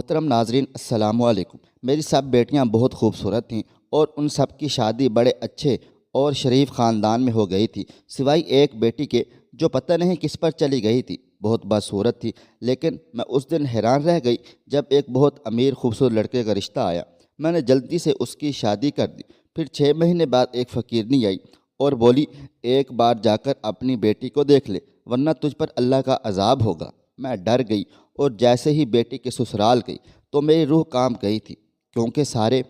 محترم ناظرین السلام علیکم۔ میری سب بیٹیاں بہت خوبصورت تھیں اور ان سب کی شادی بڑے اچھے اور شریف خاندان میں ہو گئی تھی، سوائے ایک بیٹی کے جو پتہ نہیں کس پر چلی گئی تھی۔ بہت بدصورت تھی، لیکن میں اس دن حیران رہ گئی جب ایک بہت امیر خوبصورت لڑکے کا رشتہ آیا۔ میں نے جلدی سے اس کی شادی کر دی۔ پھر 6 مہینے بعد ایک فقیرنی آئی اور بولی، ایک بار جا کر اپنی بیٹی کو دیکھ لے ورنہ تجھ پر اللہ کا عذاب ہوگا۔ میں ڈر گئی اور جیسے ہی بیٹی کے سسرال گئی تو میری روح کانپ گئی تھی، کیونکہ سارے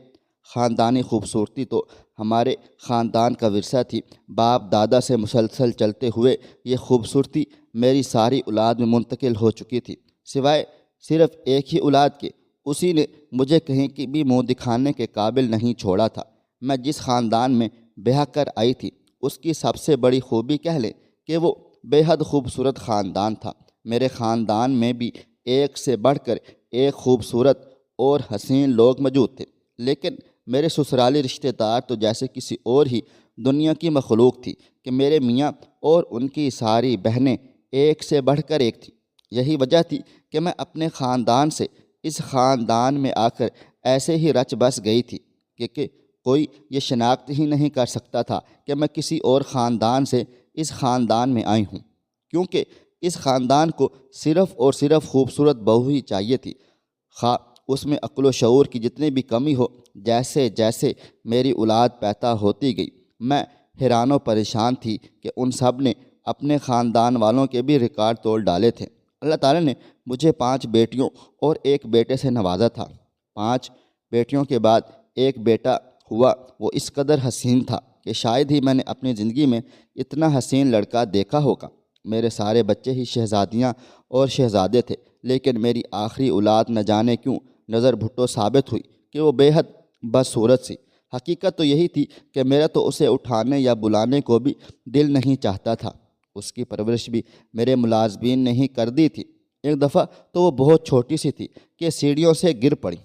خاندانی خوبصورتی تو ہمارے خاندان کا ورثہ تھی۔ باپ دادا سے مسلسل چلتے ہوئے یہ خوبصورتی میری ساری اولاد میں منتقل ہو چکی تھی، سوائے صرف ایک ہی اولاد کے۔ اسی نے مجھے کہیں کی بھی منہ دکھانے کے قابل نہیں چھوڑا تھا۔ میں جس خاندان میں بیاہ کر آئی تھی اس کی سب سے بڑی خوبی کہہ لیں کہ وہ بے حد خوبصورت خاندان تھا۔ میرے خاندان میں بھی ایک سے بڑھ کر ایک خوبصورت اور حسین لوگ موجود تھے، لیکن میرے سسرالی رشتہ دار تو جیسے کسی اور ہی دنیا کی مخلوق تھی کہ میرے میاں اور ان کی ساری بہنیں ایک سے بڑھ کر ایک تھیں۔ یہی وجہ تھی کہ میں اپنے خاندان سے اس خاندان میں آ کر ایسے ہی رچ بس گئی تھی کہ کوئی یہ شناخت ہی نہیں کر سکتا تھا کہ میں کسی اور خاندان سے اس خاندان میں آئی ہوں، کیونکہ اس خاندان کو صرف اور صرف خوبصورت بہو ہی چاہیے تھی، خواہ اس میں عقل و شعور کی جتنی بھی کمی ہو۔ جیسے جیسے میری اولاد پیدا ہوتی گئی میں حیران و پریشان تھی کہ ان سب نے اپنے خاندان والوں کے بھی ریکارڈ توڑ ڈالے تھے۔ اللہ تعالیٰ نے مجھے 5 بیٹیوں اور ایک بیٹے سے نوازا تھا۔ 5 بیٹیوں کے بعد ایک بیٹا ہوا، وہ اس قدر حسین تھا کہ شاید ہی میں نے اپنی زندگی میں اتنا حسین لڑکا دیکھا ہوگا۔ میرے سارے بچے ہی شہزادیاں اور شہزادے تھے، لیکن میری آخری اولاد نہ جانے کیوں نظر بھٹو ثابت ہوئی کہ وہ بے حد بدصورت سی۔ حقیقت تو یہی تھی کہ میرا تو اسے اٹھانے یا بلانے کو بھی دل نہیں چاہتا تھا۔ اس کی پرورش بھی میرے ملازمین نے ہی کر دی تھی۔ ایک دفعہ تو وہ بہت چھوٹی سی تھی کہ سیڑھیوں سے گر پڑی،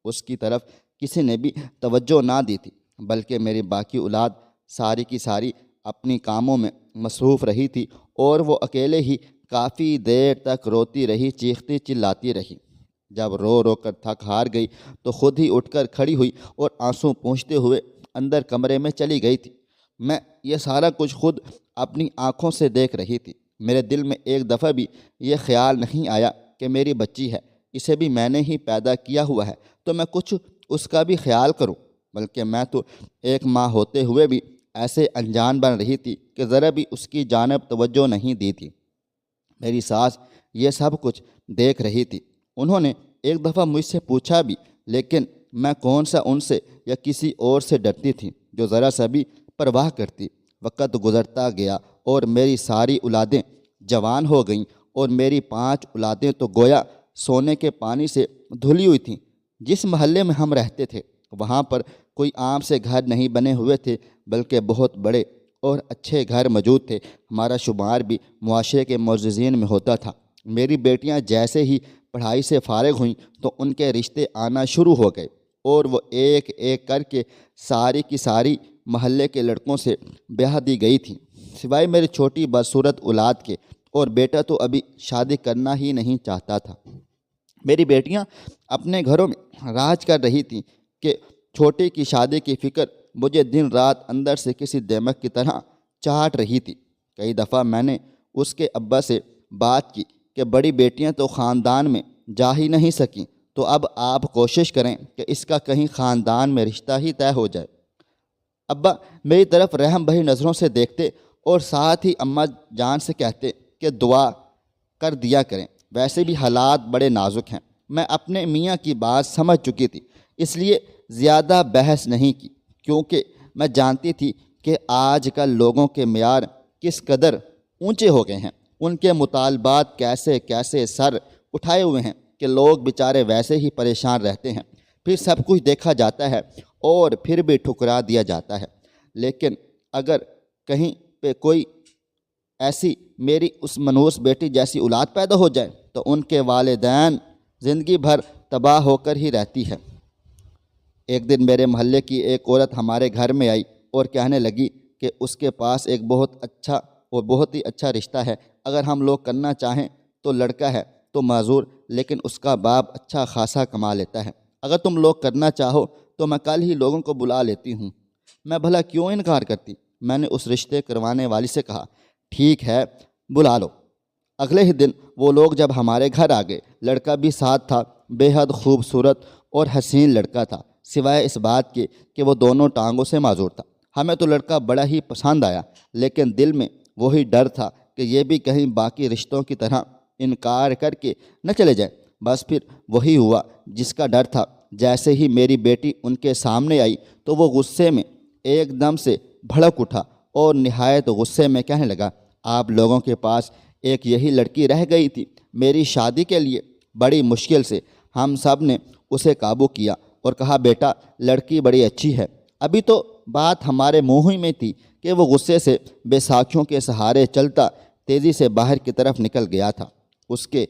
اس کی طرف کسی نے بھی توجہ نہ دی تھی، بلکہ میری باقی اولاد ساری کی ساری اپنی کاموں میں مصروف رہی تھی اور وہ اکیلے ہی کافی دیر تک روتی رہی، چیختی چلاتی رہی۔ جب رو رو کر تھک ہار گئی تو خود ہی اٹھ کر کھڑی ہوئی اور آنسو پونچھتے ہوئے اندر کمرے میں چلی گئی تھی۔ میں یہ سارا کچھ خود اپنی آنکھوں سے دیکھ رہی تھی۔ میرے دل میں ایک دفعہ بھی یہ خیال نہیں آیا کہ میری بچی ہے، اسے بھی میں نے ہی پیدا کیا ہوا ہے تو میں کچھ اس کا بھی خیال کروں، بلکہ میں تو ایک ماں ہوتے ہوئے بھی ایسے انجان بن رہی تھی کہ ذرا بھی اس کی جانب توجہ نہیں دی تھی۔ میری ساس یہ سب کچھ دیکھ رہی تھی۔ انہوں نے ایک دفعہ مجھ سے پوچھا بھی، لیکن میں کون سا ان سے یا کسی اور سے ڈرتی تھی جو ذرا سا بھی پرواہ کرتی۔ وقت گزرتا گیا اور میری ساری اولادیں جوان ہو گئیں اور میری 5 اولادیں تو گویا سونے کے پانی سے دھلی ہوئی تھیں۔ جس محلے میں ہم رہتے تھے وہاں پر کوئی عام سے گھر نہیں بنے ہوئے تھے، بلکہ بہت بڑے اور اچھے گھر موجود تھے۔ ہمارا شمار بھی معاشرے کے معززین میں ہوتا تھا۔ میری بیٹیاں جیسے ہی پڑھائی سے فارغ ہوئیں تو ان کے رشتے آنا شروع ہو گئے اور وہ ایک ایک کر کے ساری کی ساری محلے کے لڑکوں سے بیاہ دی گئی تھیں، سوائے میری چھوٹی بدصورت اولاد کے، اور بیٹا تو ابھی شادی کرنا ہی نہیں چاہتا تھا۔ میری بیٹیاں اپنے گھروں میں راج کر رہی تھیں کہ چھوٹی کی شادی کی فکر مجھے دن رات اندر سے کسی دیمک کی طرح چاٹ رہی تھی۔ کئی دفعہ میں نے اس کے ابا سے بات کی کہ بڑی بیٹیاں تو خاندان میں جا ہی نہیں سکیں، تو اب آپ کوشش کریں کہ اس کا کہیں خاندان میں رشتہ ہی طے ہو جائے۔ ابا میری طرف رحم بھری نظروں سے دیکھتے اور ساتھ ہی اماں جان سے کہتے کہ دعا کر دیا کریں، ویسے بھی حالات بڑے نازک ہیں۔ میں اپنے میاں کی بات سمجھ چکی تھی، اس لیے زیادہ بحث نہیں کی، کیونکہ میں جانتی تھی کہ آج کل لوگوں کے معیار کس قدر اونچے ہو گئے ہیں، ان کے مطالبات کیسے کیسے سر اٹھائے ہوئے ہیں کہ لوگ بیچارے ویسے ہی پریشان رہتے ہیں۔ پھر سب کچھ دیکھا جاتا ہے اور پھر بھی ٹھکرا دیا جاتا ہے۔ لیکن اگر کہیں پہ کوئی ایسی میری اس منحوس بیٹی جیسی اولاد پیدا ہو جائے تو ان کے والدین زندگی بھر تباہ ہو کر ہی رہتی ہے۔ ایک دن میرے محلے کی ایک عورت ہمارے گھر میں آئی اور کہنے لگی کہ اس کے پاس ایک بہت ہی اچھا رشتہ ہے، اگر ہم لوگ کرنا چاہیں تو لڑکا ہے تو معذور، لیکن اس کا باپ اچھا خاصا کما لیتا ہے۔ اگر تم لوگ کرنا چاہو تو میں کل ہی لوگوں کو بلا لیتی ہوں۔ میں بھلا کیوں انکار کرتی؟ میں نے اس رشتے کروانے والی سے کہا۔ ٹھیک ہے، بلا لو۔ اگلے ہی دن وہ لوگ جب ہمارے گھر آ گئے، لڑکا بھی ساتھ تھا۔ بے حد خوبصورت اور حسین لڑکا تھا، سوائے اس بات کے کہ وہ دونوں ٹانگوں سے معذور تھا۔ ہمیں تو لڑکا بڑا ہی پسند آیا، لیکن دل میں وہی ڈر تھا کہ یہ بھی کہیں باقی رشتوں کی طرح انکار کر کے نہ چلے جائے۔ بس پھر وہی ہوا جس کا ڈر تھا۔ جیسے ہی میری بیٹی ان کے سامنے آئی تو وہ غصے میں ایک دم سے بھڑک اٹھا اور نہایت غصے میں کہنے لگا، آپ لوگوں کے پاس ایک یہی لڑکی رہ گئی تھی میری شادی کے لیے۔ بڑی مشکل سے ہم سب نے اسے قابو کیا اور کہا، بیٹا لڑکی بڑی اچھی ہے۔ ابھی تو بات ہمارے منہ ہی میں تھی کہ وہ غصے سے بیساکھیوں کے سہارے چلتا تیزی سے باہر کی طرف نکل گیا تھا۔ اس کے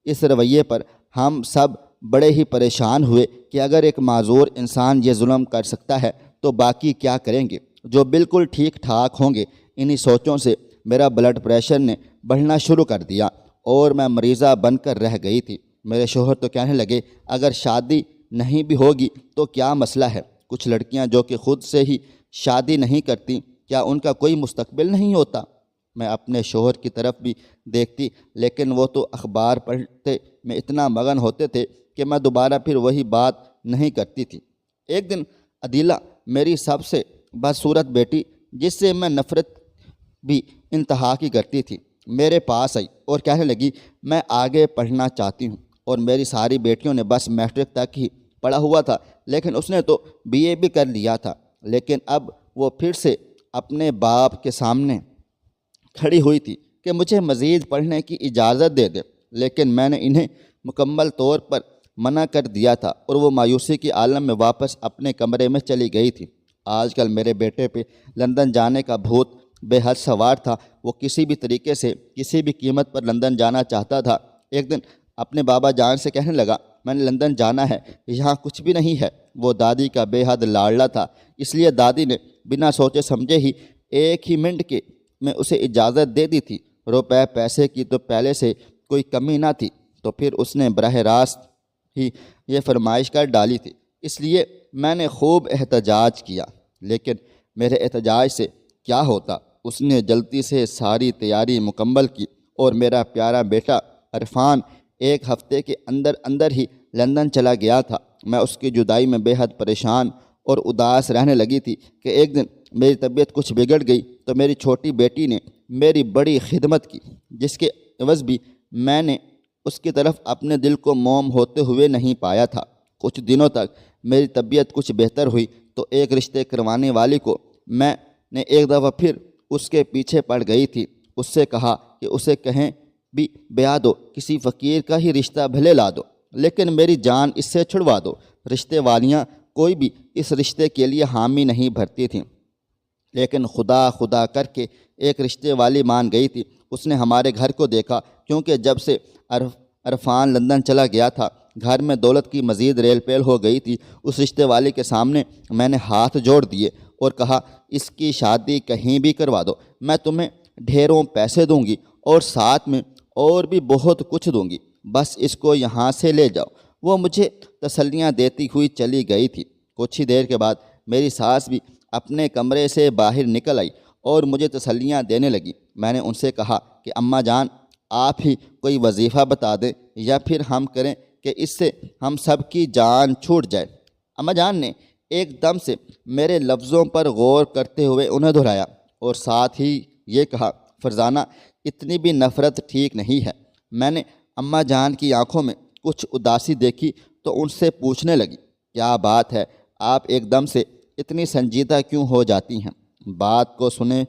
اس رویے پر ہم سب بڑے ہی پریشان ہوئے کہ اگر ایک معذور انسان یہ ظلم کر سکتا ہے تو باقی کیا کریں گے جو بالکل ٹھیک ٹھاک ہوں گے۔ انہی سوچوں سے میرا بلڈ پریشر نے بڑھنا شروع کر دیا اور میں مریضہ بن کر رہ گئی تھی۔ میرے شوہر تو کہنے لگے، اگر شادی نہیں بھی ہوگی تو کیا مسئلہ ہے؟ کچھ لڑکیاں جو کہ خود سے ہی شادی نہیں کرتی، کیا ان کا کوئی مستقبل نہیں ہوتا؟ میں اپنے شوہر کی طرف بھی دیکھتی، لیکن وہ تو اخبار پڑھتے میں اتنا مگن ہوتے تھے کہ میں دوبارہ پھر وہی بات نہیں کرتی تھی۔ ایک دن عدیلہ، میری سب سے بدصورت بیٹی، جس سے میں نفرت بھی انتہا کی کرتی تھی، میرے پاس آئی اور کہنے لگی، میں آگے پڑھنا چاہتی ہوں۔ اور میری ساری بیٹیوں نے بس میٹرک تک ہی پڑھا ہوا تھا، لیکن اس نے تو بی اے بھی کر لیا تھا۔ لیکن اب وہ پھر سے اپنے باپ کے سامنے کھڑی ہوئی تھی کہ مجھے مزید پڑھنے کی اجازت دے دے، لیکن میں نے انہیں مکمل طور پر منع کر دیا تھا اور وہ مایوسی کے عالم میں واپس اپنے کمرے میں چلی گئی تھی۔ آج کل میرے بیٹے پہ لندن جانے کا بھوت بے حد سوار تھا۔ وہ کسی بھی طریقے سے کسی بھی قیمت پر لندن جانا چاہتا تھا۔ ایک دن اپنے بابا جان سے کہنے لگا، میں نے لندن جانا ہے، یہاں کچھ بھی نہیں ہے۔ وہ دادی کا بے حد لاڈلا تھا، اس لیے دادی نے بنا سوچے سمجھے ہی ایک ہی منٹ کے میں اسے اجازت دے دی تھی۔ روپے پیسے کی تو پہلے سے کوئی کمی نہ تھی، تو پھر اس نے براہ راست ہی یہ فرمائش کر ڈالی تھی۔ اس لیے میں نے خوب احتجاج کیا، لیکن میرے احتجاج سے کیا ہوتا؟ اس نے جلدی سے ساری تیاری مکمل کی اور میرا پیارا بیٹا عرفان ایک ہفتے کے اندر اندر ہی لندن چلا گیا تھا۔ میں اس کی جدائی میں بے حد پریشان اور اداس رہنے لگی تھی کہ ایک دن میری طبیعت کچھ بگڑ گئی تو میری چھوٹی بیٹی نے میری بڑی خدمت کی، جس کے عوض بھی میں نے اس کی طرف اپنے دل کو موم ہوتے ہوئے نہیں پایا تھا۔ کچھ دنوں تک میری طبیعت کچھ بہتر ہوئی تو ایک رشتے کروانے والی کو میں نے ایک دفعہ پھر اس کے پیچھے پڑ گئی تھی۔ اس سے کہا کہ اسے کہیں بھی بیاہ دو، کسی فقیر کا ہی رشتہ بھلے لا دو، لیکن میری جان اس سے چھڑوا دو۔ رشتے والیاں کوئی بھی اس رشتے کے لیے حامی نہیں بھرتی تھیں، لیکن خدا خدا کر کے ایک رشتے والی مان گئی تھی۔ اس نے ہمارے گھر کو دیکھا، کیونکہ جب سے عرفان لندن چلا گیا تھا گھر میں دولت کی مزید ریل پیل ہو گئی تھی۔ اس رشتے والی کے سامنے میں نے ہاتھ جوڑ دیے اور کہا، اس کی شادی کہیں بھی کروا دو، میں تمہیں ڈھیروں پیسے دوں گی اور ساتھ میں اور بھی بہت کچھ دوں گی، بس اس کو یہاں سے لے جاؤ۔ وہ مجھے تسلیاں دیتی ہوئی چلی گئی تھی۔ کچھ ہی دیر کے بعد میری ساس بھی اپنے کمرے سے باہر نکل آئی اور مجھے تسلیاں دینے لگی۔ میں نے ان سے کہا کہ اماں جان، آپ ہی کوئی وظیفہ بتا دیں یا پھر ہم کریں کہ اس سے ہم سب کی جان چھوٹ جائے۔ اماں جان نے ایک دم سے میرے لفظوں پر غور کرتے ہوئے انہیں دہرایا اور ساتھ ہی یہ کہا، فرزانہ، اتنی بھی نفرت ٹھیک نہیں ہے۔ میں نے اماں جان کی آنکھوں میں کچھ اداسی دیکھی تو ان سے پوچھنے لگی، کیا بات ہے، آپ ایک دم سے اتنی سنجیدہ کیوں ہو جاتی ہیں؟ بات کو سنے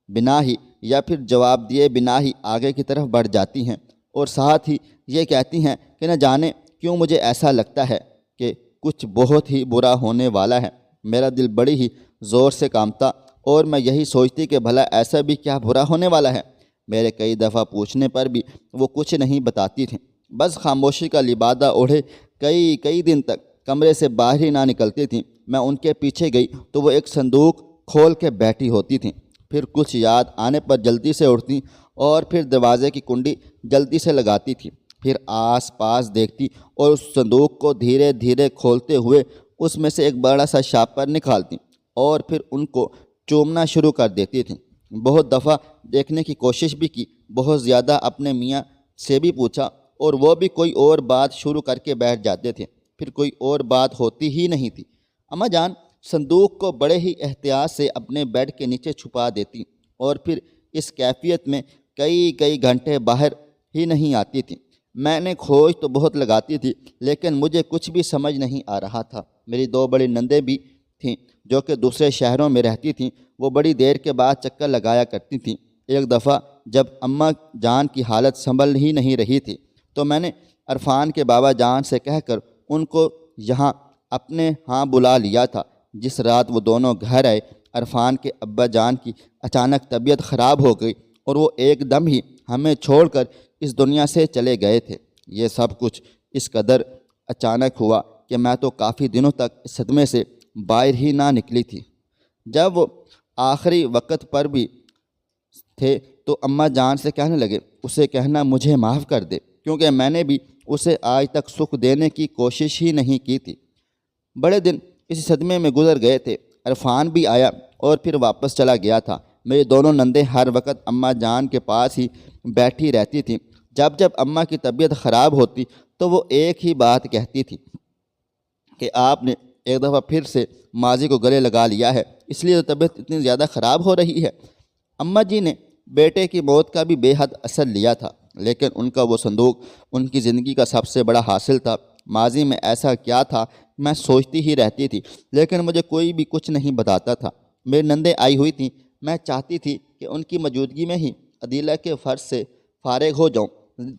بنا ہی یا پھر جواب دیے بنا ہی آگے کی طرف بڑھ جاتی ہیں اور ساتھ ہی یہ کہتی ہیں کہ نہ جانے کیوں مجھے ایسا لگتا ہے کہ کچھ بہت ہی برا ہونے والا ہے۔ میرا دل بڑی ہی زور سے کانپتا اور میں یہی سوچتی کہ بھلا ایسا بھی کیا برا ہونے والا ہے۔ میرے کئی دفعہ پوچھنے پر بھی وہ کچھ نہیں بتاتی تھیں، بس خاموشی کا لبادہ اوڑھے کئی دن تک کمرے سے باہر ہی نہ نکلتی تھیں۔ میں ان کے پیچھے گئی تو وہ ایک صندوق کھول کے بیٹھی ہوتی تھیں، پھر کچھ یاد آنے پر جلدی سے اٹھتی اور پھر دروازے کی کنڈی جلدی سے لگاتی تھی۔ پھر آس پاس دیکھتی اور اس صندوق کو دھیرے دھیرے کھولتے ہوئے اس میں سے ایک بڑا سا شاپر نکالتی اور پھر ان کو چومنا شروع کر دیتی تھیں۔ بہت دفعہ دیکھنے کی کوشش بھی کی، بہت زیادہ اپنے میاں سے بھی پوچھا اور وہ بھی کوئی اور بات شروع کر کے بیٹھ جاتے تھے، پھر کوئی اور بات ہوتی ہی نہیں تھی۔ اماں جان صندوق کو بڑے ہی احتیاط سے اپنے بیڈ کے نیچے چھپا دیتی اور پھر اس کیفیت میں کئی گھنٹے باہر ہی نہیں آتی تھیں۔ میں نے کھوج تو بہت لگاتی تھی لیکن مجھے کچھ بھی سمجھ نہیں آ رہا تھا۔ میری 2 بڑی نندیں بھی تھیں جو کہ دوسرے شہروں میں رہتی تھیں، وہ بڑی دیر کے بعد چکر لگایا کرتی تھیں۔ ایک دفعہ جب اماں جان کی حالت سنبھل ہی نہیں رہی تھی تو میں نے عرفان کے بابا جان سے کہہ کر ان کو یہاں اپنے ہاں بلا لیا تھا۔ جس رات وہ دونوں گھر آئے، عرفان کے ابا جان کی اچانک طبیعت خراب ہو گئی اور وہ ایک دم ہی ہمیں چھوڑ کر اس دنیا سے چلے گئے تھے۔ یہ سب کچھ اس قدر اچانک ہوا کہ میں تو کافی دنوں تک اس صدمے سے باہر ہی نہ نکلی تھی۔ جب وہ آخری وقت پر بھی تھے تو اماں جان سے کہنے لگے، اسے کہنا مجھے معاف کر دے کیونکہ میں نے بھی اسے آج تک سکھ دینے کی کوشش ہی نہیں کی تھی۔ بڑے دن اسی صدمے میں گزر گئے تھے۔ عرفان بھی آیا اور پھر واپس چلا گیا تھا۔ میری دونوں نندیں ہر وقت اماں جان کے پاس ہی بیٹھی رہتی تھیں۔ جب اماں کی طبیعت خراب ہوتی تو وہ ایک ہی بات کہتی تھی کہ آپ نے ایک دفعہ پھر سے ماضی کو گلے لگا لیا ہے، اس لیے تو طبیعت اتنی زیادہ خراب ہو رہی ہے۔ اماں جی نے بیٹے کی موت کا بھی بے حد اثر لیا تھا، لیکن ان کا وہ صندوق ان کی زندگی کا سب سے بڑا حاصل تھا۔ ماضی میں ایسا کیا تھا میں سوچتی ہی رہتی تھی لیکن مجھے کوئی بھی کچھ نہیں بتاتا تھا۔ میری نندیں آئی ہوئی تھیں، میں چاہتی تھی کہ ان کی موجودگی میں ہی عدیلہ کے فرض سے فارغ ہو جاؤں۔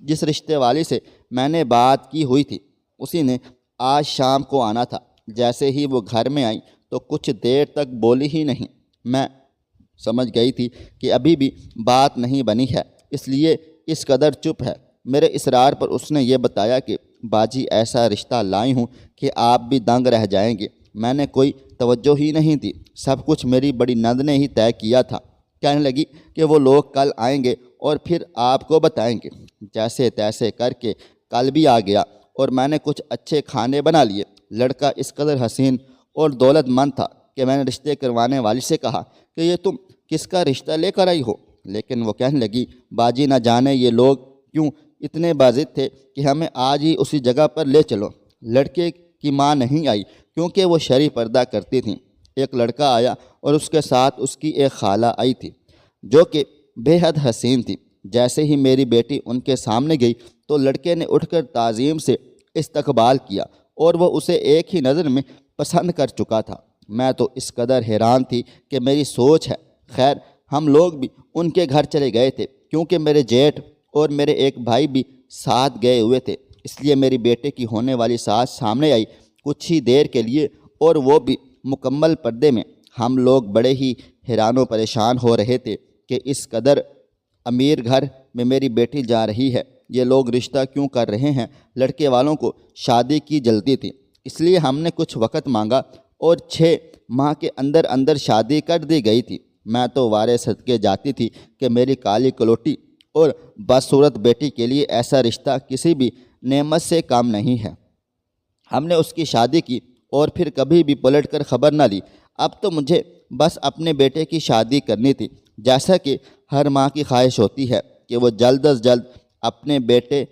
جس رشتے والی سے میں نے بات کی ہوئی تھی اسی نے آج شام کو آنا تھا۔ جیسے ہی وہ گھر میں آئی تو کچھ دیر تک بولی ہی نہیں۔ میں سمجھ گئی تھی کہ ابھی بھی بات نہیں بنی ہے، اس لیے اس قدر چپ ہے۔ میرے اصرار پر اس نے یہ بتایا کہ باجی ایسا رشتہ لائی ہوں کہ آپ بھی دنگ رہ جائیں گے۔ میں نے کوئی توجہ ہی نہیں دی، سب کچھ میری بڑی نند نے ہی طے کیا تھا۔ کہنے لگی کہ وہ لوگ کل آئیں گے اور پھر آپ کو بتائیں گے۔ جیسے تیسے کر کے کل بھی آ گیا اور میں نے کچھ اچھے کھانے بنا لیے۔ لڑکا اس قدر حسین اور دولت مند تھا کہ میں نے رشتے کروانے والی سے کہا کہ یہ تم کس کا رشتہ لے کر آئی ہو، لیکن وہ کہنے لگی باجی نہ جانے یہ لوگ کیوں اتنے باضد تھے کہ ہمیں آج ہی اسی جگہ پر لے چلو۔ لڑکے کی ماں نہیں آئی کیونکہ وہ شرعی پردہ کرتی تھیں۔ ایک لڑکا آیا اور اس کے ساتھ اس کی ایک خالہ آئی تھی جو کہ بے حد حسین تھی۔ جیسے ہی میری بیٹی ان کے سامنے گئی تو لڑکے نے اٹھ کر تعظیم سے استقبال کیا اور وہ اسے ایک ہی نظر میں پسند کر چکا تھا۔ میں تو اس قدر حیران تھی کہ میری سوچ ہے۔ خیر ہم لوگ بھی ان کے گھر چلے گئے تھے کیونکہ میرے جیٹھ اور میرے ایک بھائی بھی ساتھ گئے ہوئے تھے، اس لیے میری بیٹے کی ہونے والی ساس سامنے آئی کچھ ہی دیر کے لیے اور وہ بھی مکمل پردے میں۔ ہم لوگ بڑے ہی حیران و پریشان ہو رہے تھے کہ اس قدر امیر گھر میں میری بیٹی جا رہی ہے، یہ لوگ رشتہ کیوں کر رہے ہیں۔ لڑکے والوں کو شادی کی جلدی تھی، اس لیے ہم نے کچھ وقت مانگا اور 6 ماہ کے اندر اندر شادی کر دی گئی تھی۔ میں تو وارے صدقے جاتی تھی کہ میری کالی کلوٹی اور بدصورت بیٹی کے لیے ایسا رشتہ کسی بھی نعمت سے کم نہیں ہے۔ ہم نے اس کی شادی کی اور پھر کبھی بھی پلٹ کر خبر نہ لی۔ اب تو مجھے بس اپنے بیٹے کی شادی کرنی تھی، جیسا کہ ہر ماں کی خواہش ہوتی ہے کہ وہ جلد از جلد اپنے بیٹے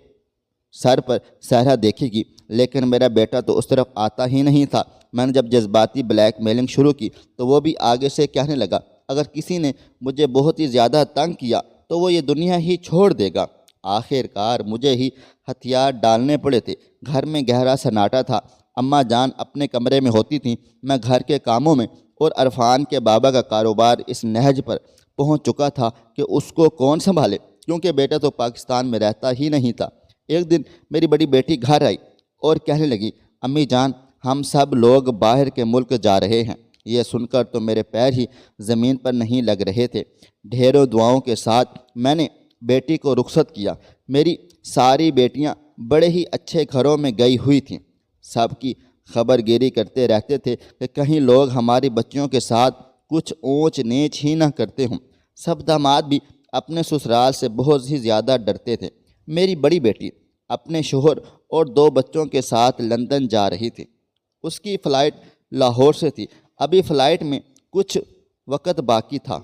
سر پر صحرا دیکھے گی، لیکن میرا بیٹا تو اس طرف آتا ہی نہیں تھا۔ میں نے جب جذباتی بلیک میلنگ شروع کی تو وہ بھی آگے سے کہنے لگا اگر کسی نے مجھے بہت ہی زیادہ تنگ کیا تو وہ یہ دنیا ہی چھوڑ دے گا۔ آخر کار مجھے ہی ہتھیار ڈالنے پڑے تھے۔ گھر میں گہرا سناٹا تھا۔ اماں جان اپنے کمرے میں ہوتی تھیں، میں گھر کے کاموں میں، اور عرفان کے بابا کا کاروبار اس نہج پر پہنچ چکا تھا کہ اس کو کون سنبھالے، کیونکہ بیٹا تو پاکستان میں رہتا ہی نہیں تھا۔ ایک دن میری بڑی بیٹی گھر آئی اور کہنے لگی امی جان ہم سب لوگ باہر کے ملک جا رہے ہیں۔ یہ سن کر تو میرے پیر ہی زمین پر نہیں لگ رہے تھے۔ ڈھیروں دعاؤں کے ساتھ میں نے بیٹی کو رخصت کیا۔ میری ساری بیٹیاں بڑے ہی اچھے گھروں میں گئی ہوئی تھیں، سب کی خبر گیری کرتے رہتے تھے کہ کہیں لوگ ہماری بچیوں کے ساتھ کچھ اونچ نیچ ہی نہ کرتے ہوں۔ سب داماد بھی اپنے سسرال سے بہت ہی زیادہ ڈرتے تھے۔ میری بڑی بیٹی اپنے شوہر اور 2 بچوں کے ساتھ لندن جا رہی تھی۔ اس کی فلائٹ لاہور سے تھی۔ ابھی فلائٹ میں کچھ وقت باقی تھا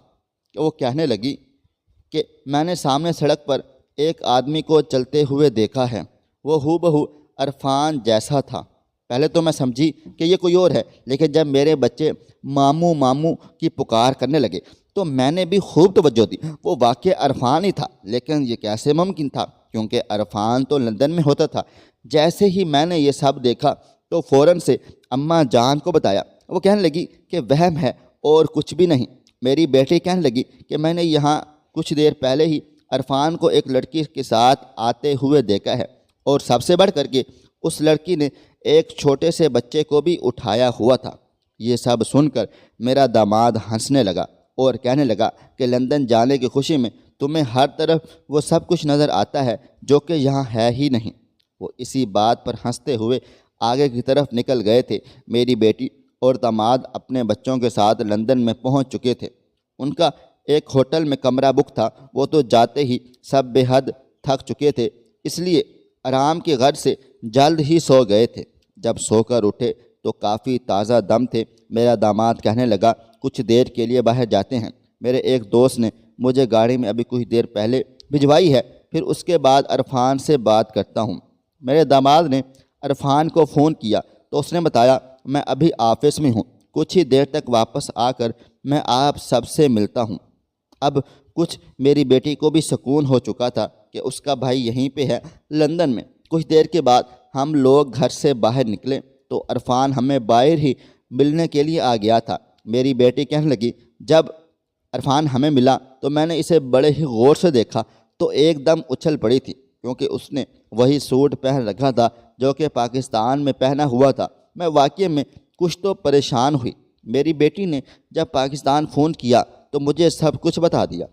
کہ وہ کہنے لگی کہ میں نے سامنے سڑک پر ایک آدمی کو چلتے ہوئے دیکھا ہے، وہ ہو بہو عرفان جیسا تھا۔ پہلے تو میں سمجھی کہ یہ کوئی اور ہے، لیکن جب میرے بچے ماموں ماموں کی پکار کرنے لگے تو میں نے بھی خوب توجہ دی۔ وہ واقع عرفان ہی تھا، لیکن یہ کیسے ممکن تھا، کیونکہ عرفان تو لندن میں ہوتا تھا۔ جیسے ہی میں نے یہ سب دیکھا تو فوراً سے اماں جان کو بتایا۔ وہ کہنے لگی کہ وہم ہے اور کچھ بھی نہیں۔ میری بیٹی کہنے لگی کہ میں نے یہاں کچھ دیر پہلے ہی عرفان کو ایک لڑکی کے ساتھ آتے ہوئے دیکھا ہے، اور سب سے بڑھ کر کے اس لڑکی نے ایک چھوٹے سے بچے کو بھی اٹھایا ہوا تھا۔ یہ سب سن کر میرا داماد ہنسنے لگا اور کہنے لگا کہ لندن جانے کی خوشی میں تمہیں ہر طرف وہ سب کچھ نظر آتا ہے جو کہ یہاں ہے ہی نہیں۔ وہ اسی بات پر ہنستے ہوئے آگے کی طرف نکل گئے تھے۔ میری بیٹی اور داماد اپنے بچوں کے ساتھ لندن میں پہنچ چکے تھے۔ ان کا ایک ہوٹل میں کمرہ بک تھا۔ وہ تو جاتے ہی سب بے حد تھک چکے تھے، اس لیے آرام کی غرض سے جلد ہی سو گئے تھے۔ جب سو کر اٹھے تو کافی تازہ دم تھے۔ میرا داماد کہنے لگا کچھ دیر کے لیے باہر جاتے ہیں، میرے ایک دوست نے مجھے گاڑی میں ابھی کچھ دیر پہلے بھجوائی ہے، پھر اس کے بعد عرفان سے بات کرتا ہوں۔ میرے داماد نے عرفان کو فون کیا تو اس نے بتایا میں ابھی آفس میں ہوں، کچھ ہی دیر تک واپس آ کر میں آپ سب سے ملتا ہوں۔ اب کچھ میری بیٹی کو بھی سکون ہو چکا تھا کہ اس کا بھائی یہیں پہ ہے لندن میں۔ کچھ دیر کے بعد ہم لوگ گھر سے باہر نکلے تو عرفان ہمیں باہر ہی ملنے کے لیے آ گیا تھا۔ میری بیٹی کہنے لگی جب عرفان ہمیں ملا تو میں نے اسے بڑے ہی غور سے دیکھا تو ایک دم اچھل پڑی تھی، کیونکہ اس نے وہی سوٹ پہن رکھا تھا جو کہ پاکستان میں پہنا ہوا تھا۔ میں واقعی میں کچھ تو پریشان ہوئی۔ میری بیٹی نے جب پاکستان فون کیا تو مجھے سب کچھ بتا دیا۔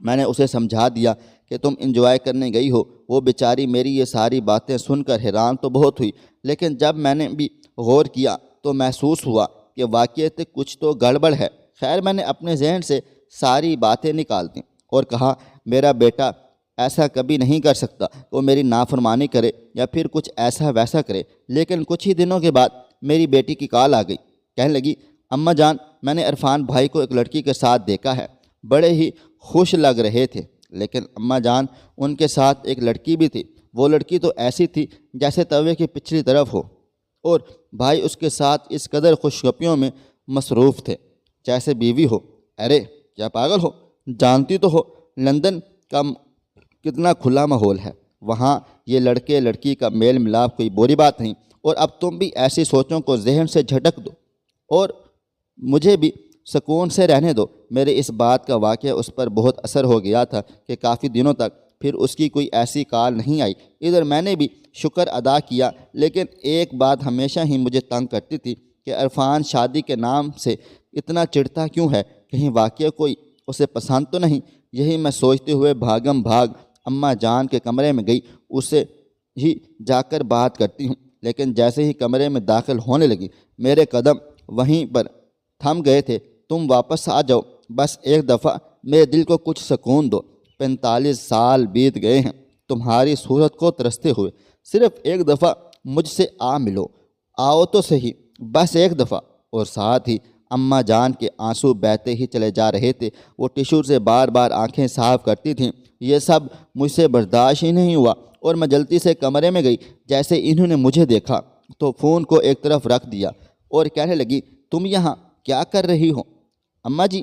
میں نے اسے سمجھا دیا کہ تم انجوائے کرنے گئی ہو۔ وہ بیچاری میری یہ ساری باتیں سن کر حیران تو بہت ہوئی، لیکن جب میں نے بھی غور کیا تو محسوس ہوا کہ واقعیت کچھ تو گڑبڑ ہے۔ خیر میں نے اپنے ذہن سے ساری باتیں نکال دیں اور کہا میرا بیٹا ایسا کبھی نہیں کر سکتا، وہ میری نافرمانی کرے یا پھر کچھ ایسا ویسا کرے۔ لیکن کچھ ہی دنوں کے بعد میری بیٹی کی کال آ گئی، کہنے لگی اماں جان میں نے عرفان بھائی کو ایک لڑکی کے ساتھ دیکھا ہے، بڑے ہی خوش لگ رہے تھے۔ لیکن اماں جان ان کے ساتھ ایک لڑکی بھی تھی، وہ لڑکی تو ایسی تھی جیسے توے کی پچھلی طرف ہو، اور بھائی اس کے ساتھ اس قدر خوشگپیوں میں مصروف تھے جیسے بیوی ہو۔ ارے کیا پاگل ہو، جانتی تو ہو لندن کا کتنا کھلا ماحول ہے، وہاں یہ لڑکے لڑکی کا میل ملاپ کوئی بری بات نہیں، اور اب تم بھی ایسی سوچوں کو ذہن سے جھٹک دو اور مجھے بھی سکون سے رہنے دو۔ میرے اس بات کا واقعہ اس پر بہت اثر ہو گیا تھا کہ کافی دنوں تک پھر اس کی کوئی ایسی کال نہیں آئی۔ ادھر میں نے بھی شکر ادا کیا، لیکن ایک بات ہمیشہ ہی مجھے تنگ کرتی تھی کہ عرفان شادی کے نام سے اتنا چڑھتا کیوں ہے، کہیں واقعہ کوئی اسے پسند تو نہیں۔ یہی میں سوچتے ہوئے بھاگم بھاگ اماں جان کے کمرے میں گئی، اسے ہی جا کر بات کرتی ہوں۔ لیکن جیسے ہی کمرے میں داخل ہونے لگی میرے قدم وہیں پر تھم گئے تھے۔ تم واپس آ جاؤ، بس ایک دفعہ میرے دل کو کچھ سکون دو۔ 45 سال بیت گئے ہیں تمہاری صورت کو ترستے ہوئے، صرف ایک دفعہ مجھ سے آ ملو، آؤ تو صحیح، بس ایک دفعہ۔ اور ساتھ ہی اماں جان کے آنسو بہتے ہی چلے جا رہے تھے۔ وہ ٹیشو سے بار بار آنکھیں صاف کرتی تھیں۔ یہ سب مجھ سے برداشت ہی نہیں ہوا اور میں جلدی سے کمرے میں گئی۔ جیسے انہوں نے مجھے دیکھا تو فون کو ایک طرف رکھ دیا اور کہنے لگی تم یہاں کیا کر رہی ہو؟ اماں جی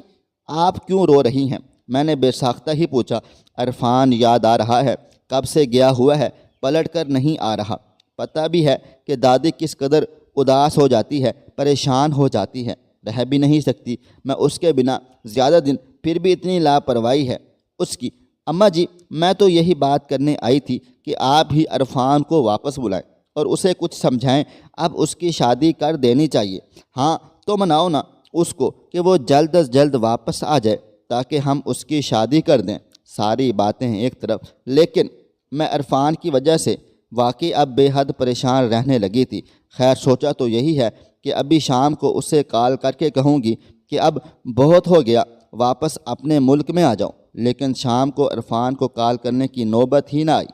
آپ کیوں رو رہی ہیں؟ میں نے بے ساختہ ہی پوچھا۔ عرفان یاد آ رہا ہے، کب سے گیا ہوا ہے، پلٹ کر نہیں آ رہا۔ پتہ بھی ہے کہ دادی کس قدر اداس ہو جاتی ہے، پریشان ہو جاتی ہے، رہ بھی نہیں سکتی میں اس کے بنا زیادہ دن، پھر بھی اتنی لاپرواہی ہے اس کی۔ اماں جی میں تو یہی بات کرنے آئی تھی کہ آپ ہی عرفان کو واپس بلائیں اور اسے کچھ سمجھائیں، اب اس کی شادی کر دینی چاہیے۔ ہاں تو مناؤ نا اس کو کہ وہ جلد از جلد واپس آ جائے تاکہ ہم اس کی شادی کر دیں۔ ساری باتیں ایک طرف، لیکن میں عرفان کی وجہ سے واقعی اب بے حد پریشان رہنے لگی تھی۔ خیر سوچا تو یہی ہے کہ ابھی شام کو اسے کال کر کے کہوں گی کہ اب بہت ہو گیا، واپس اپنے ملک میں آ جاؤ۔ لیکن شام کو عرفان کو کال کرنے کی نوبت ہی نہ آئی،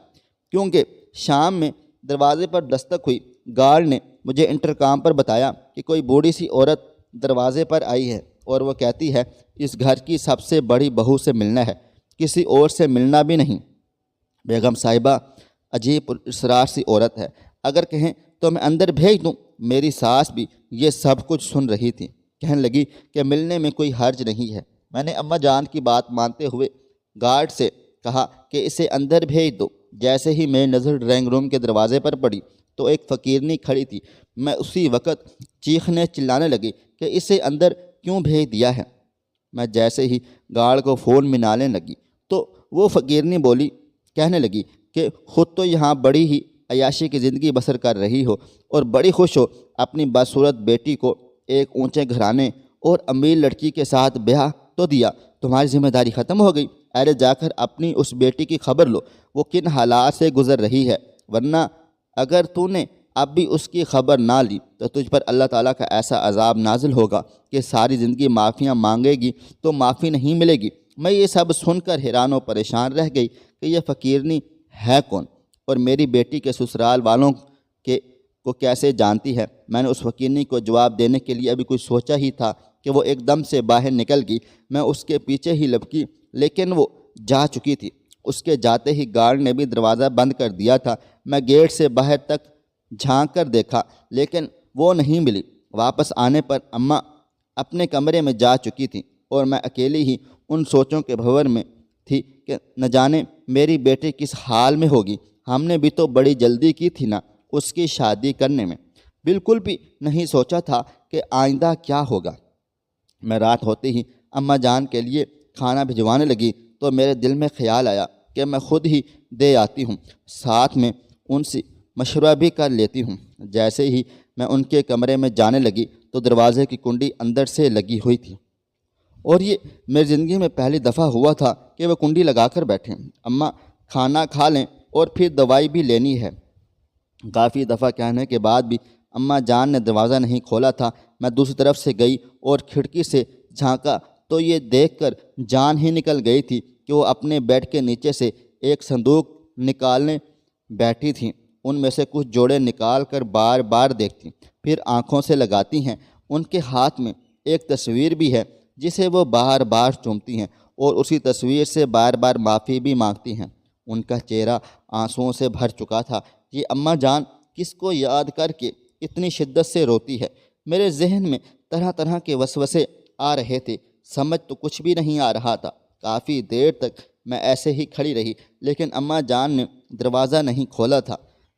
کیونکہ شام میں دروازے پر دستک ہوئی۔ گارڈ نے مجھے انٹرکام پر بتایا کہ کوئی بوڑھی سی عورت دروازے پر آئی ہے اور وہ کہتی ہے اس گھر کی سب سے بڑی بہو سے ملنا ہے، کسی اور سے ملنا بھی نہیں۔ بیگم صاحبہ عجیب اسرار سی عورت ہے، اگر کہیں تو میں اندر بھیج دوں۔ میری ساس بھی یہ سب کچھ سن رہی تھی، کہنے لگی کہ ملنے میں کوئی حرج نہیں ہے۔ میں نے اماں جان کی بات مانتے ہوئے گارڈ سے کہا کہ اسے اندر بھیج دو۔ جیسے ہی میری نظر ڈرائنگ روم کے دروازے پر پڑی تو ایک فقیرنی کھڑی تھی۔ میں اسی وقت چیخنے چلانے لگی کہ اسے اندر کیوں بھیج دیا ہے۔ میں جیسے ہی گارڈ کو فون ملانے لگی تو وہ فقیرنی بولی، کہنے لگی کہ خود تو یہاں بڑی ہی عیاشی کی زندگی بسر کر رہی ہو اور بڑی خوش ہو، اپنی بدصورت بیٹی کو ایک اونچے گھرانے اور امیر لڑکی کے ساتھ بیاہ تو دیا، تمہاری ذمہ داری ختم ہو گئی۔ ارے جا کر اپنی اس بیٹی کی خبر لو، وہ کن حالات سے گزر رہی ہے، ورنہ اگر تو نے اب بھی اس کی خبر نہ لی تو تجھ پر اللہ تعالیٰ کا ایسا عذاب نازل ہوگا کہ ساری زندگی معافیاں مانگے گی تو معافی نہیں ملے گی۔ میں یہ سب سن کر حیران و پریشان رہ گئی کہ یہ فقیرنی ہے کون اور میری بیٹی کے سسرال والوں کو کیسے جانتی ہے۔ میں نے اس فقیرنی کو جواب دینے کے لیے ابھی کچھ سوچا ہی تھا کہ وہ ایک دم سے باہر نکل گئی۔ میں اس کے پیچھے ہی لپکی لیکن وہ جا چکی تھی۔ اس کے جاتے ہی گارڈ نے بھی دروازہ بند کر دیا تھا۔ میں گیٹ سے باہر تک جھانک کر دیکھا لیکن وہ نہیں ملی۔ واپس آنے پر اماں اپنے کمرے میں جا چکی تھیں اور میں اکیلی ہی ان سوچوں کے بھنور میں تھی کہ نہ جانے میری بیٹی کس حال میں ہوگی۔ ہم نے بھی تو بڑی جلدی کی تھی نا اس کی شادی کرنے میں، بالکل بھی نہیں سوچا تھا کہ آئندہ کیا ہوگا۔ میں رات ہوتے ہی اماں جان کے لیے کھانا بھجوانے لگی تو میرے دل میں خیال آیا کہ میں خود ہی دے آتی ہوں، ساتھ میں ان سے مشورہ بھی کر لیتی ہوں۔ جیسے ہی میں ان کے کمرے میں جانے لگی تو دروازے کی کنڈی اندر سے لگی ہوئی تھی اور یہ میری زندگی میں پہلی دفعہ ہوا تھا کہ وہ کنڈی لگا کر بیٹھیں۔ اماں کھانا کھا لیں اور پھر دوائی بھی لینی ہے۔ کافی دفعہ کہنے کے بعد بھی اماں جان نے دروازہ نہیں کھولا تھا۔ میں دوسری طرف سے گئی اور کھڑکی سے جھانکا تو یہ دیکھ کر جان ہی نکل گئی تھی کہ وہ اپنے بیڈ کے نیچے سے ایک صندوق نکالنے بیٹھی تھیں۔ ان میں سے کچھ جوڑے نکال کر بار بار دیکھتی، پھر آنکھوں سے لگاتی ہیں۔ ان کے ہاتھ میں ایک تصویر بھی ہے جسے وہ بار بار چومتی ہیں اور اسی تصویر سے بار بار معافی بھی مانگتی ہیں۔ ان کا چہرہ آنسوؤں سے بھر چکا تھا۔ یہ اماں جان کس کو یاد کر کے اتنی شدت سے روتی ہے؟ میرے ذہن میں طرح طرح کے وسوسے آ رہے تھے، سمجھ تو کچھ بھی نہیں آ رہا تھا۔ کافی دیر تک میں ایسے ہی کھڑی رہی لیکن اماں جان نے دروازہ نہیں کھولا تھا۔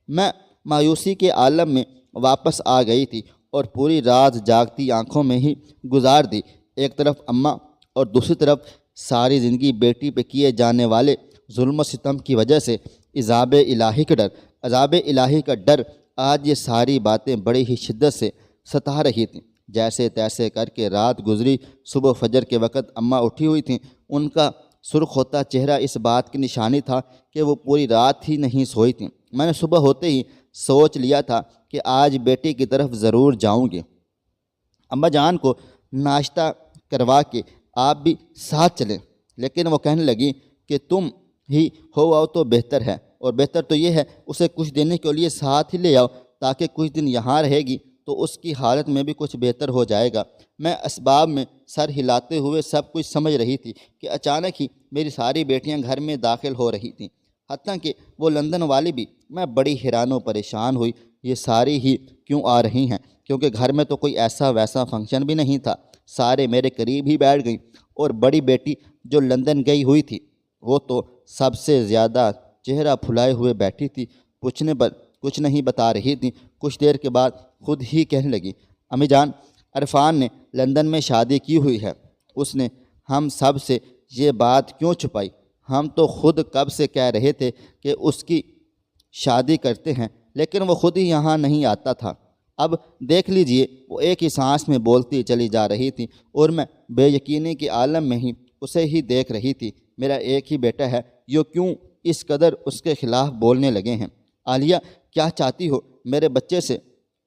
میں مایوسی کے عالم میں واپس آ گئی تھی اور پوری رات جاگتی آنکھوں میں ہی گزار دی۔ ایک طرف اماں اور دوسری طرف ساری زندگی بیٹی پہ کیے جانے والے ظلم و ستم کی وجہ سے عذاب الہی کا ڈر آج یہ ساری باتیں بڑی ہی شدت سے ستا رہی تھیں۔ جیسے تیسے کر کے رات گزری۔ صبح فجر کے وقت اماں اٹھی ہوئی تھیں۔ ان کا سرخ ہوتا چہرہ اس بات کی نشانی تھا کہ وہ پوری رات ہی نہیں سوئی تھیں۔ میں نے صبح ہوتے ہی سوچ لیا تھا کہ آج بیٹی کی طرف ضرور جاؤں گی، اماں جان کو ناشتہ کروا کے آپ بھی ساتھ چلیں، لیکن وہ کہنے لگی کہ تم ہی ہو آؤ تو بہتر ہے، اور بہتر تو یہ ہے اسے کچھ دینے کے لیے ساتھ ہی لے آؤ تاکہ کچھ دن یہاں رہے گی تو اس کی حالت میں بھی کچھ بہتر ہو جائے گا۔ میں اسباب میں سر ہلاتے ہوئے سب کچھ سمجھ رہی تھی کہ اچانک ہی میری ساری بیٹیاں گھر میں داخل ہو رہی تھیں، حتیٰ کہ وہ لندن والی بھی۔ میں بڑی حیران و پریشان ہوئی، یہ ساری ہی کیوں آ رہی ہیں؟ کیونکہ گھر میں تو کوئی ایسا ویسا فنکشن بھی نہیں تھا۔ سارے میرے قریب ہی بیٹھ گئیں اور بڑی بیٹی جو لندن گئی ہوئی تھی وہ تو سب سے زیادہ چہرہ پھلائے ہوئے بیٹھی تھی، پوچھنے پر کچھ نہیں بتا رہی تھی۔ کچھ دیر کے بعد خود ہی کہنے لگی، امی جان، عرفان نے لندن میں شادی کی ہوئی ہے۔ اس نے ہم سب سے یہ بات کیوں چھپائی؟ ہم تو خود کب سے کہہ رہے تھے کہ اس کی شادی کرتے ہیں، لیکن وہ خود ہی یہاں نہیں آتا تھا۔ اب دیکھ لیجئے، وہ ایک ہی سانس میں بولتی چلی جا رہی تھی اور میں بے یقینی کے عالم میں ہی اسے ہی دیکھ رہی تھی۔ میرا ایک ہی بیٹا ہے، یہ کیوں اس قدر اس کے خلاف بولنے لگے ہیں؟ عالیہ، کیا چاہتی ہو میرے بچے سے؟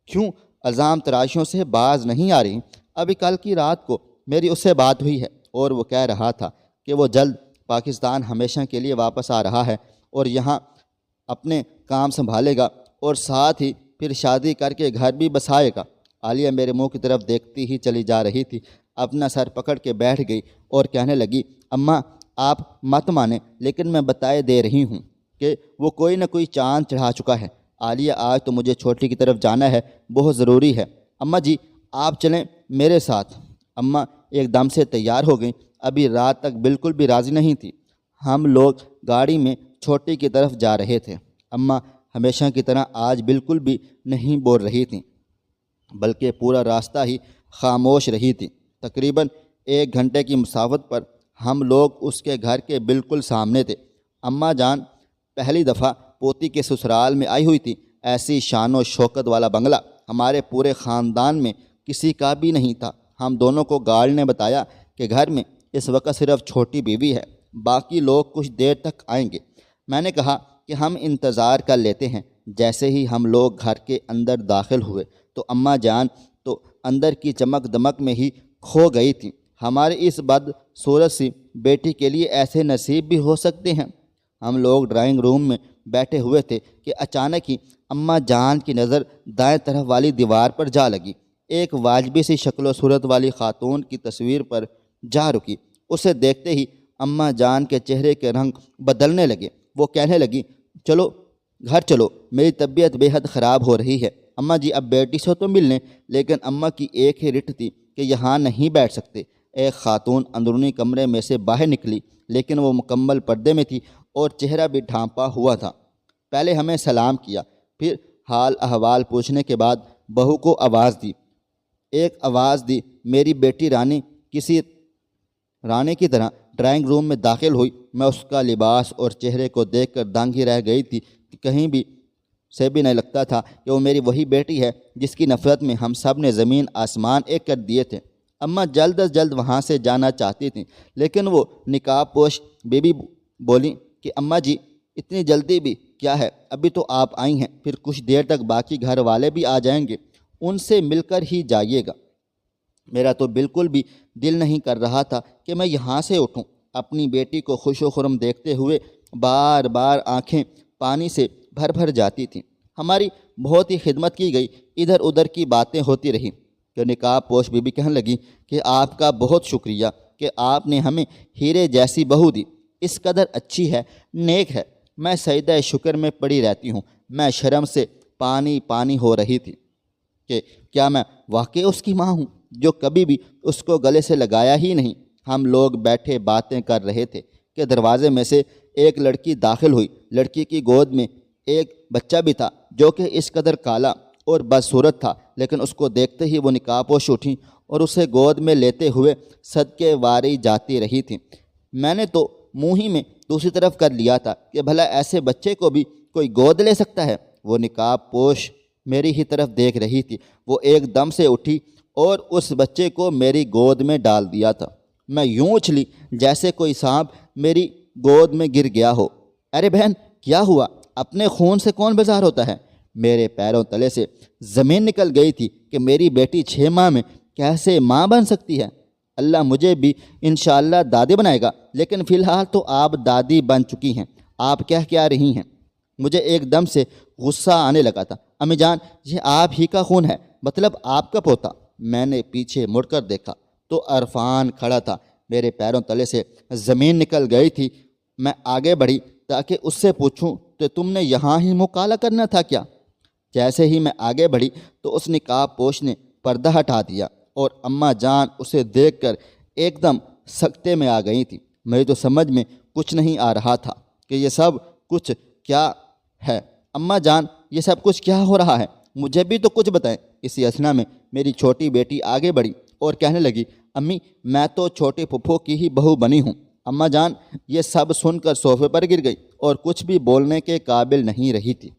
کیوں الزام تراشیوں سے باز نہیں آ رہی؟ ابھی کل کی رات کو میری اس سے بات ہوئی ہے اور وہ کہہ رہا تھا کہ وہ جلد پاکستان ہمیشہ کے لیے واپس آ رہا ہے اور یہاں اپنے کام سنبھالے گا اور ساتھ ہی پھر شادی کر کے گھر بھی بسائے گا۔ عالیہ میرے منہ کی طرف دیکھتی ہی چلی جا رہی تھی، اپنا سر پکڑ کے بیٹھ گئی اور کہنے لگی، اماں آپ مت مانیں لیکن میں بتائے دے رہی ہوں کہ وہ کوئی نہ کوئی چاند چڑھا چکا ہے۔ عالیہ آج تو مجھے چھوٹی کی طرف جانا ہے، بہت ضروری ہے۔ اماں جی آپ چلیں میرے ساتھ۔ اماں ایک دم سے تیار ہو گئیں، ابھی رات تک بالکل بھی راضی نہیں تھی۔ ہم لوگ گاڑی میں چھوٹی کی طرف جا رہے تھے۔ اماں ہمیشہ کی طرح آج بالکل بھی نہیں بول رہی تھیں، بلکہ پورا راستہ ہی خاموش رہی تھی۔ تقریباً 1 گھنٹے کی مسافت پر ہم لوگ اس کے گھر کے بالکل سامنے تھے۔ اماں جان پہلی دفعہ پوتی کے سسرال میں آئی ہوئی تھی۔ ایسی شان و شوکت والا بنگلہ ہمارے پورے خاندان میں کسی کا بھی نہیں تھا۔ ہم دونوں کو گارڈ نے بتایا کہ گھر میں اس وقت صرف چھوٹی بیوی ہے، باقی لوگ کچھ دیر تک آئیں گے۔ میں نے کہا کہ ہم انتظار کر لیتے ہیں۔ جیسے ہی ہم لوگ گھر کے اندر داخل ہوئے تو اماں جان تو اندر کی چمک دمک میں ہی کھو گئی تھی۔ ہمارے اس بدصورت سی بیٹی کے لیے ایسے نصیب بھی ہو سکتے ہیں۔ ہم لوگ ڈرائنگ روم میں بیٹھے ہوئے تھے کہ اچانک ہی اماں جان کی نظر دائیں طرف والی دیوار پر جا لگی۔ ایک واجبی سی شکل و صورت والی خاتون کی تصویر پر جا رکی۔ اسے دیکھتے ہی اماں جان کے چہرے کے رنگ بدلنے لگے۔ وہ کہنے لگی، چلو گھر چلو، میری طبیعت بے حد خراب ہو رہی ہے۔ اماں جی اب بیٹی سے تو مل لیں، لیکن اماں کی ایک ہی رٹ تھی کہ یہاں نہیں بیٹھ سکتے۔ ایک خاتون اندرونی کمرے میں سے باہر نکلی، لیکن وہ مکمل پردے میں تھی اور چہرہ بھی ڈھانپا ہوا تھا۔ پہلے ہمیں سلام کیا، پھر حال احوال پوچھنے کے بعد بہو کو آواز دی۔ ایک آواز دی، میری بیٹی رانی کسی رانے کی طرح ڈرائنگ روم میں داخل ہوئی۔ میں اس کا لباس اور چہرے کو دیکھ کر دنگ ہی رہ گئی تھی کہ کہیں بھی سے بھی نہیں لگتا تھا کہ وہ میری وہی بیٹی ہے جس کی نفرت میں ہم سب نے زمین آسمان ایک کر دیے تھے۔ اماں جلد از جلد وہاں سے جانا چاہتی تھیں، لیکن وہ نقاب پوش بی بی بولی کہ اماں جی اتنی جلدی بھی کیا ہے، ابھی تو آپ آئی ہیں، پھر کچھ دیر تک باقی گھر والے بھی آ جائیں گے، ان سے مل کر ہی جائیے گا۔ میرا تو بالکل بھی دل نہیں کر رہا تھا کہ میں یہاں سے اٹھوں۔ اپنی بیٹی کو خوش و خرم دیکھتے ہوئے بار بار آنکھیں پانی سے بھر بھر جاتی تھیں۔ ہماری بہت ہی خدمت کی گئی، ادھر ادھر کی باتیں ہوتی رہیں کہ نقاب پوش بی بی کہنے لگی کہ آپ کا بہت شکریہ کہ آپ نے ہمیں ہیرے جیسی بہو دی، اس قدر اچھی ہے، نیک ہے۔ میں سجدہ شکر میں پڑی رہتی ہوں۔ میں شرم سے پانی پانی ہو رہی تھی کہ کیا میں واقعی اس کی ماں ہوں جو کبھی بھی اس کو گلے سے لگایا ہی نہیں۔ ہم لوگ بیٹھے باتیں کر رہے تھے کہ دروازے میں سے ایک لڑکی داخل ہوئی۔ لڑکی کی گود میں ایک بچہ بھی تھا جو کہ اس قدر کالا اور بدصورت تھا، لیکن اس کو دیکھتے ہی وہ نقاب پوش اٹھیں اور اسے گود میں لیتے ہوئے صدقے واری جاتی رہی تھیں۔ میں نے تو منہ ہی میں دوسری طرف کر لیا تھا کہ بھلا ایسے بچے کو بھی کوئی گود لے سکتا ہے۔ وہ نقاب پوش میری ہی طرف دیکھ رہی تھی۔ وہ ایک دم سے اٹھی اور اس بچے کو میری گود میں ڈال دیا تھا۔ میں یوں اچھلی جیسے کوئی سانپ میری گود میں گر گیا ہو۔ ارے بہن کیا ہوا؟ اپنے خون سے کون بیزار ہوتا ہے؟ میرے پیروں تلے سے زمین نکل گئی تھی کہ میری بیٹی 6 ماہ میں کیسے ماں بن سکتی ہے؟ اللہ مجھے بھی انشاءاللہ دادی بنائے گا، لیکن فی الحال تو آپ دادی بن چکی ہیں۔ آپ کہہ کیا رہی ہیں؟ مجھے ایک دم سے غصہ آنے لگا تھا۔ امی جان یہ آپ ہی کا خون ہے، مطلب آپ کا پوتا۔ میں نے پیچھے مڑ کر دیکھا تو عرفان کھڑا تھا۔ میرے پیروں تلے سے زمین نکل گئی تھی۔ میں آگے بڑھی تاکہ اس سے پوچھوں کہ تم نے یہاں ہی منہ کالا کرنا تھا کیا؟ جیسے ہی میں آگے بڑھی تو اس نقاب پوش نے پردہ ہٹا دیا اور اماں جان اسے دیکھ کر ایک دم سکتے میں آ گئی تھی۔ میری تو سمجھ میں کچھ نہیں آ رہا تھا کہ یہ سب کچھ کیا ہے۔ اماں جان یہ سب کچھ کیا ہو رہا ہے؟ مجھے بھی تو کچھ بتائیں۔ اسی اثنا میں میری چھوٹی بیٹی آگے بڑھی اور کہنے لگی، امی میں تو چھوٹے پھپھو کی ہی بہو بنی ہوں۔ اماں جان یہ سب سن کر صوفے پر گر گئی اور کچھ بھی بولنے کے قابل نہیں رہی تھی۔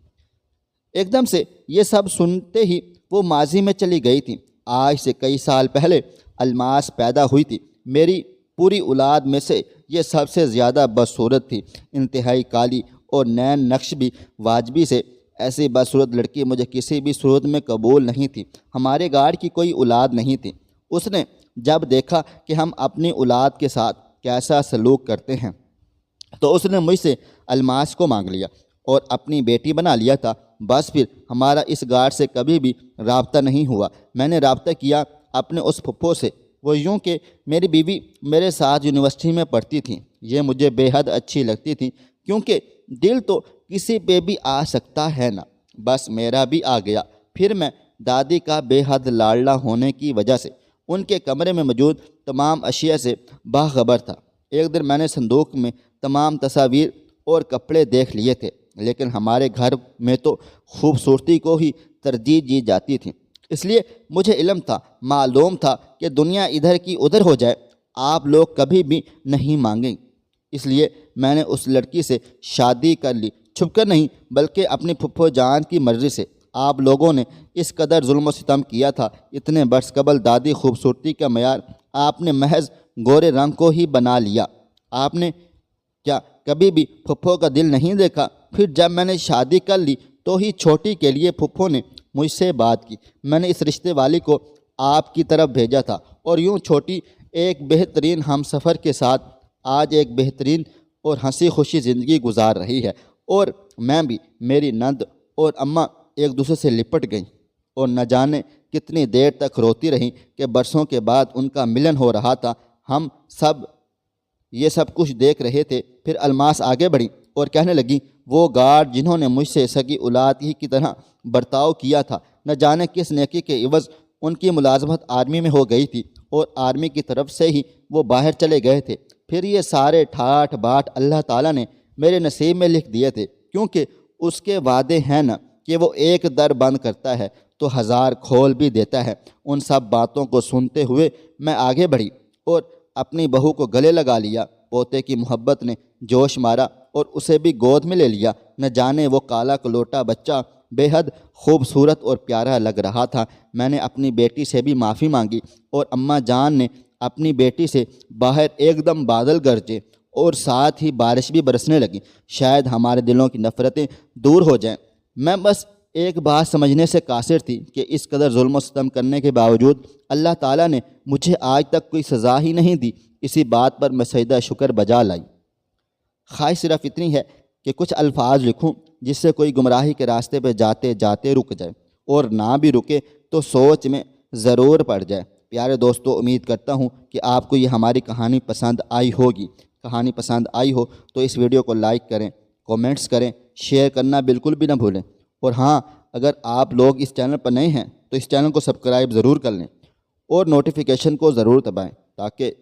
ایک دم سے یہ سب سنتے ہی وہ ماضی میں چلی گئی تھی۔ آج سے کئی سال پہلے الماس پیدا ہوئی تھی۔ میری پوری اولاد میں سے یہ سب سے زیادہ بدصورت تھی، انتہائی کالی اور نین نقش بھی واجبی سے۔ ایسی بدصورت لڑکی مجھے کسی بھی صورت میں قبول نہیں تھی۔ ہمارے گارڈ کی کوئی اولاد نہیں تھی۔ اس نے جب دیکھا کہ ہم اپنی اولاد کے ساتھ کیسا سلوک کرتے ہیں تو اس نے مجھ سے الماس کو مانگ لیا اور اپنی بیٹی بنا لیا تھا، بس پھر ہمارا اس گارڈ سے کبھی بھی رابطہ نہیں ہوا۔ میں نے رابطہ کیا اپنے اس پھپھو سے، وہ یوں کہ میری بیوی میرے ساتھ یونیورسٹی میں پڑھتی تھیں۔ یہ مجھے بے حد اچھی لگتی تھیں، کیونکہ دل تو کسی پہ بھی آ سکتا ہے نا، بس میرا بھی آ گیا۔ پھر میں دادی کا بے حد لاڈلا ہونے کی وجہ سے ان کے کمرے میں موجود تمام اشیاء سے باخبر تھا۔ ایک دن میں نے صندوق میں تمام تصاویر اور کپڑے دیکھ لیے تھے، لیکن ہمارے گھر میں تو خوبصورتی کو ہی ترجیح دی جاتی تھی، اس لیے مجھے علم تھا، معلوم تھا کہ دنیا ادھر کی ادھر ہو جائے آپ لوگ کبھی بھی نہیں مانگیں۔ اس لیے میں نے اس لڑکی سے شادی کر لی، چھپ کر نہیں بلکہ اپنی پھپھو جان کی مرضی سے۔ آپ لوگوں نے اس قدر ظلم و ستم کیا تھا، اتنے برس قبل دادی خوبصورتی کا معیار آپ نے محض گورے رنگ کو ہی بنا لیا۔ آپ نے کیا کبھی بھی پھپھو کا دل نہیں دیکھا؟ پھر جب میں نے شادی کر لی تو ہی چھوٹی کے لیے پھپھو نے مجھ سے بات کی۔ میں نے اس رشتے والی کو آپ کی طرف بھیجا تھا، اور یوں چھوٹی ایک بہترین ہم سفر کے ساتھ آج ایک بہترین اور ہنسی خوشی زندگی گزار رہی ہے، اور میں بھی، میری نند اور اماں ایک دوسرے سے لپٹ گئیں، اور نہ جانے کتنی دیر تک روتی رہیں کہ برسوں کے بعد ان کا ملن ہو رہا تھا۔ ہم سب یہ سب کچھ دیکھ رہے تھے۔ پھر الماس آگے بڑھی اور کہنے لگی، وہ گارڈ جنہوں نے مجھ سے سگی اولاد ہی کی طرح برتاؤ کیا تھا، نہ جانے کس نیکی کے عوض ان کی ملازمت آرمی میں ہو گئی تھی، اور آرمی کی طرف سے ہی وہ باہر چلے گئے تھے۔ پھر یہ سارے ٹھاٹ باٹ اللہ تعالیٰ نے میرے نصیب میں لکھ دیے تھے، کیونکہ اس کے وعدے ہیں نا کہ وہ ایک در بند کرتا ہے تو ہزار کھول بھی دیتا ہے۔ ان سب باتوں کو سنتے ہوئے میں آگے بڑھی اور اپنی بہو کو گلے لگا لیا۔ پوتے کی محبت نے جوش مارا اور اسے بھی گود میں لے لیا۔ نہ جانے وہ کالا کلوٹا بچہ بے حد خوبصورت اور پیارا لگ رہا تھا۔ میں نے اپنی بیٹی سے بھی معافی مانگی، اور اماں جان نے اپنی بیٹی سے باہر ایک دم بادل گرجے اور ساتھ ہی بارش بھی برسنے لگی، شاید ہمارے دلوں کی نفرتیں دور ہو جائیں۔ میں بس ایک بات سمجھنے سے قاصر تھی کہ اس قدر ظلم و ستم کرنے کے باوجود اللہ تعالیٰ نے مجھے آج تک کوئی سزا ہی نہیں دی۔ اسی بات پر میں سجدہ شکر بجا لائی۔ خواہش صرف اتنی ہے کہ کچھ الفاظ لکھوں جس سے کوئی گمراہی کے راستے پہ جاتے جاتے رک جائے، اور نہ بھی رکے تو سوچ میں ضرور پڑ جائے۔ پیارے دوستو، امید کرتا ہوں کہ آپ کو یہ ہماری کہانی پسند آئی ہوگی۔ کہانی پسند آئی ہو تو اس ویڈیو کو لائک کریں، کومنٹس کریں، شیئر کرنا بالکل بھی نہ بھولیں، اور ہاں، اگر آپ لوگ اس چینل پر نئے ہیں تو اس چینل کو سبسکرائب ضرور کر لیں اور نوٹیفیکیشن کو ضرور دبائیں، تاکہ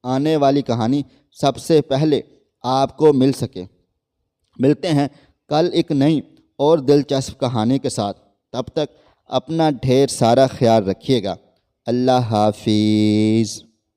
آنے والی کہانی سب سے پہلے آپ کو مل سکے۔ ملتے ہیں کل ایک نئی اور دلچسپ کہانی کے ساتھ، تب تک اپنا ڈھیر سارا خیال رکھیے گا۔ اللہ حافظ۔